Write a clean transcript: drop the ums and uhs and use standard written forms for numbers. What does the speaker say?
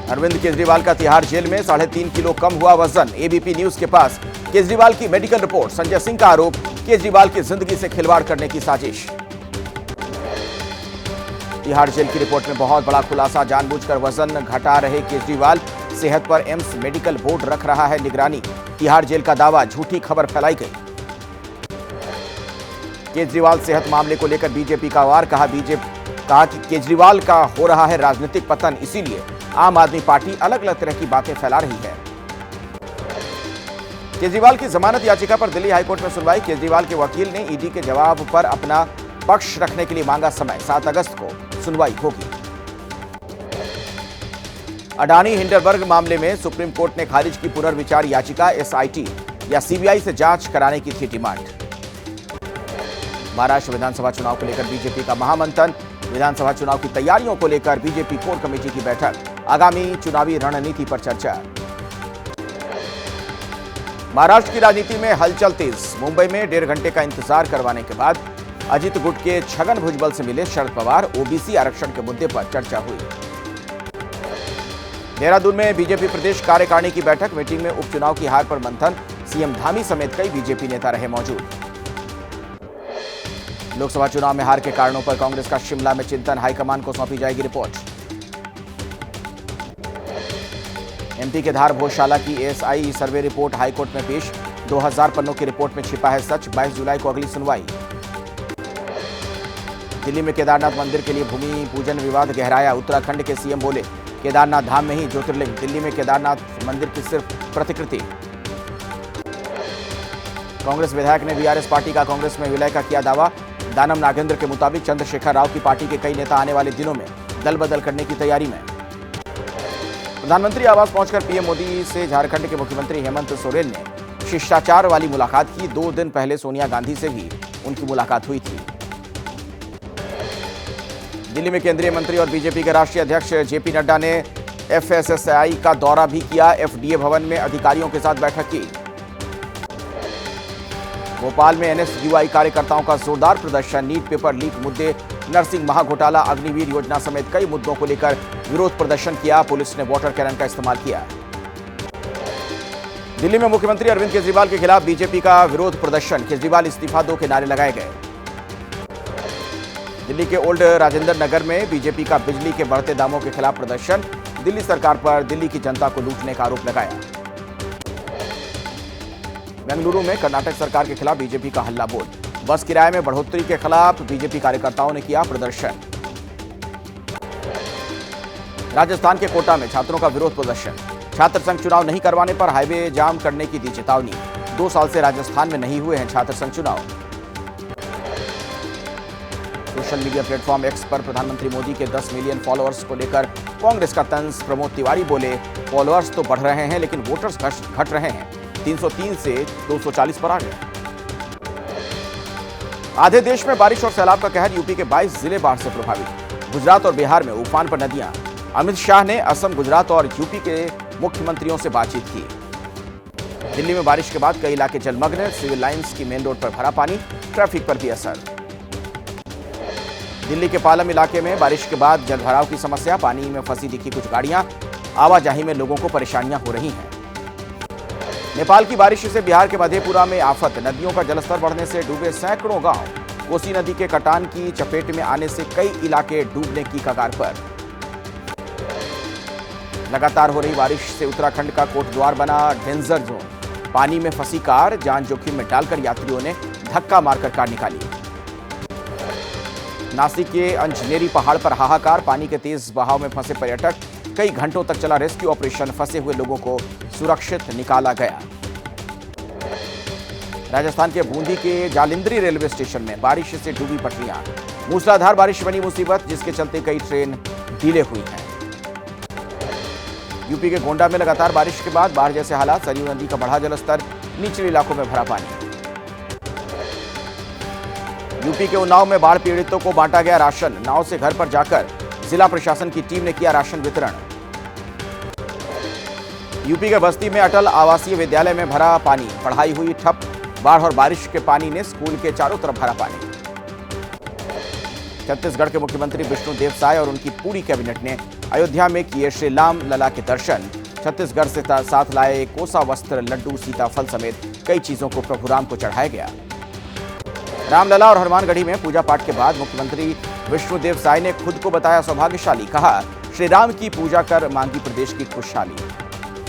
अरविंद केजरीवाल का तिहाड़ जेल में 3.5 किलो कम हुआ वजन। एबीपी न्यूज के पास केजरीवाल की मेडिकल रिपोर्ट। संजय सिंह का आरोप, केजरीवाल की जिंदगी से खिलवाड़ करने की साजिश। तिहाड़ जेल की रिपोर्ट में बहुत बड़ा खुलासा, जानबूझकर वजन घटा रहे केजरीवाल। सेहत पर एम्स मेडिकल बोर्ड रख रहा है निगरानी। तिहाड़ जेल का दावा, झूठी खबर फैलाई गई। केजरीवाल सेहत मामले को लेकर बीजेपी का वार, कहा कि केजरीवाल का हो रहा है राजनीतिक पतन, इसीलिए आम आदमी पार्टी अलग अलग तरह की बातें फैला रही है। केजरीवाल की जमानत याचिका पर दिल्ली हाईकोर्ट में सुनवाई। केजरीवाल के वकील ने ईडी के जवाब पर अपना पक्ष रखने के लिए मांगा समय। 7 अगस्त को सुनवाई होगी। अडानी हिंडनबर्ग मामले में सुप्रीम कोर्ट ने खारिज की पुनर्विचार याचिका। एसआईटी या सीबीआई से जांच कराने की थी डिमांड। महाराष्ट्र विधानसभा चुनाव को लेकर बीजेपी का महामंथन। विधानसभा चुनाव की तैयारियों को लेकर बीजेपी कोर कमेटी की बैठक। आगामी चुनावी रणनीति पर चर्चा। महाराष्ट्र की राजनीति में हलचल तेज। मुंबई में 1.5 घंटे का इंतजार करवाने के बाद अजित गुट के छगन भुजबल से मिले शरद पवार। ओबीसी आरक्षण के मुद्दे पर चर्चा हुई। देहरादून में बीजेपी प्रदेश कार्यकारिणी की बैठक। मीटिंग में उपचुनाव की हार पर मंथन। सीएम धामी समेत कई बीजेपी नेता रहे मौजूद। लोकसभा चुनाव में हार के कारणों पर कांग्रेस का शिमला में चिंतन। हाईकमान को सौंपी जाएगी रिपोर्ट। एमपी के धार भोजशाला की एएसआई सर्वे रिपोर्ट हाईकोर्ट में पेश। 2000 पन्नों की रिपोर्ट में छिपा है सच। 22 जुलाई को अगली सुनवाई। दिल्ली में केदारनाथ मंदिर के लिए भूमि पूजन विवाद गहराया। उत्तराखंड के सीएम बोले, केदारनाथ धाम में ही ज्योतिर्लिंग। दिल्ली में केदारनाथ मंदिर की सिर्फ प्रतिकृति। कांग्रेस विधायक ने बीआरएस पार्टी का कांग्रेस में विलय का किया दावा। दानम नागेंद्र के मुताबिक चंद्रशेखर राव की पार्टी के कई नेता आने वाले दिनों में दल बदल करने की तैयारी में। प्रधानमंत्री आवास पहुंचकर पीएम मोदी से झारखंड के मुख्यमंत्री हेमंत सोरेन ने शिष्टाचार वाली मुलाकात की। 2 दिन पहले सोनिया गांधी से भी उनकी मुलाकात हुई थी। दिल्ली में केंद्रीय मंत्री और बीजेपी के राष्ट्रीय अध्यक्ष जेपी नड्डा ने एफएसएसआई का दौरा भी किया। एफडीए भवन में अधिकारियों के साथ बैठक की। भोपाल में एनएसयूआई कार्यकर्ताओं का जोरदार प्रदर्शन। नीट पेपर लीक मुद्दे, नर्सिंग महाघोटाला, अग्निवीर योजना समेत कई मुद्दों को लेकर विरोध प्रदर्शन किया। पुलिस ने वाटर कैनन का इस्तेमाल किया। दिल्ली में मुख्यमंत्री अरविंद केजरीवाल के खिलाफ बीजेपी का विरोध प्रदर्शन। केजरीवाल इस्तीफा दो के नारे लगाए गए। दिल्ली के ओल्ड राजेंद्र नगर में बीजेपी का बिजली के बढ़ते दामों के खिलाफ प्रदर्शन। दिल्ली सरकार पर दिल्ली की जनता को लूटने का आरोप लगाया। बेंगलुरु में कर्नाटक सरकार के खिलाफ बीजेपी का हल्ला बोल। बस किराए में बढ़ोतरी के खिलाफ बीजेपी कार्यकर्ताओं ने किया प्रदर्शन। राजस्थान के कोटा में छात्रों का विरोध प्रदर्शन। छात्र संघ चुनाव नहीं करवाने पर हाईवे जाम करने की दी चेतावनी। 2 साल से राजस्थान में नहीं हुए हैं छात्र संघ चुनाव। सोशल मीडिया प्लेटफॉर्म एक्स पर प्रधानमंत्री मोदी के 10 मिलियन फॉलोअर्स को लेकर कांग्रेस का तंज। प्रमोद तिवारी बोले, फॉलोअर्स तो बढ़ रहे हैं लेकिन वोटर्स घट रहे हैं। 303 से 240 पर आ गए। आधे देश में बारिश और सैलाब का कहर। यूपी के 22 जिले बाढ़ से प्रभावित। गुजरात और बिहार में उफान पर नदियां। अमित शाह ने असम, गुजरात और यूपी के मुख्यमंत्रियों से बातचीत की। दिल्ली में बारिश के बाद कई इलाके जलमग्न। सिविल लाइंस की मेन रोड पर भरा पानी। ट्रैफिक पर भी असर। दिल्ली के पालम इलाके में बारिश के बाद जलभराव की समस्या। पानी में फंसी दिखी कुछ गाड़ियां। आवाजाही में लोगों को परेशानियां हो रही हैं। नेपाल की बारिश से बिहार के मधेपुरा में आफत। नदियों का जलस्तर बढ़ने से डूबे सैकड़ों गांव। कोसी नदी के कटान की चपेट में आने से कई इलाके डूबने की कगार पर। लगातार हो रही बारिश से उत्तराखंड का कोटद्वार बना डेंजर जोन। पानी में फंसी कार। जान जोखिम में डालकर यात्रियों ने धक्का मारकर कार निकाली। नासिक के अंजनेरी पहाड़ पर हाहाकार। पानी के तेज बहाव में फंसे पर्यटक। कई घंटों तक चला रेस्क्यू ऑपरेशन। फंसे हुए लोगों को सुरक्षित निकाला गया। राजस्थान के बूंदी के जालिंद्री रेलवे स्टेशन में बारिश से डूबी पटरियां। मूसलाधार बारिश बनी मुसीबत, जिसके चलते कई ट्रेन डिले हुई हैं। यूपी के गोंडा में लगातार बारिश के बाद बाढ़ जैसे हालात। सरयू नदी का बढ़ा जलस्तर। निचले इलाकों में भरा पानी। यूपी के उन्नाव में बाढ़ पीड़ितों को बांटा गया राशन। नाव से घर पर जाकर जिला प्रशासन की टीम ने किया राशन वितरण। यूपी के बस्ती में अटल आवासीय विद्यालय में भरा पानी। पढ़ाई हुई ठप। बाढ़ और बारिश के पानी ने स्कूल के चारों तरफ भरा पानी। छत्तीसगढ़ के मुख्यमंत्री विष्णुदेव साय और उनकी पूरी कैबिनेट ने अयोध्या में किए श्री राम लला के दर्शन। छत्तीसगढ़ से साथ लाए कोसा वस्त्र, लड्डू, सीताफल समेत कई चीजों को प्रभु राम को चढ़ाया गया। रामलला और हनुमानगढ़ी में पूजा पाठ के बाद मुख्यमंत्री विष्णुदेव साय ने खुद को बताया सौभाग्यशाली। कहा, श्री राम की पूजा कर मांगी प्रदेश की खुशहाली।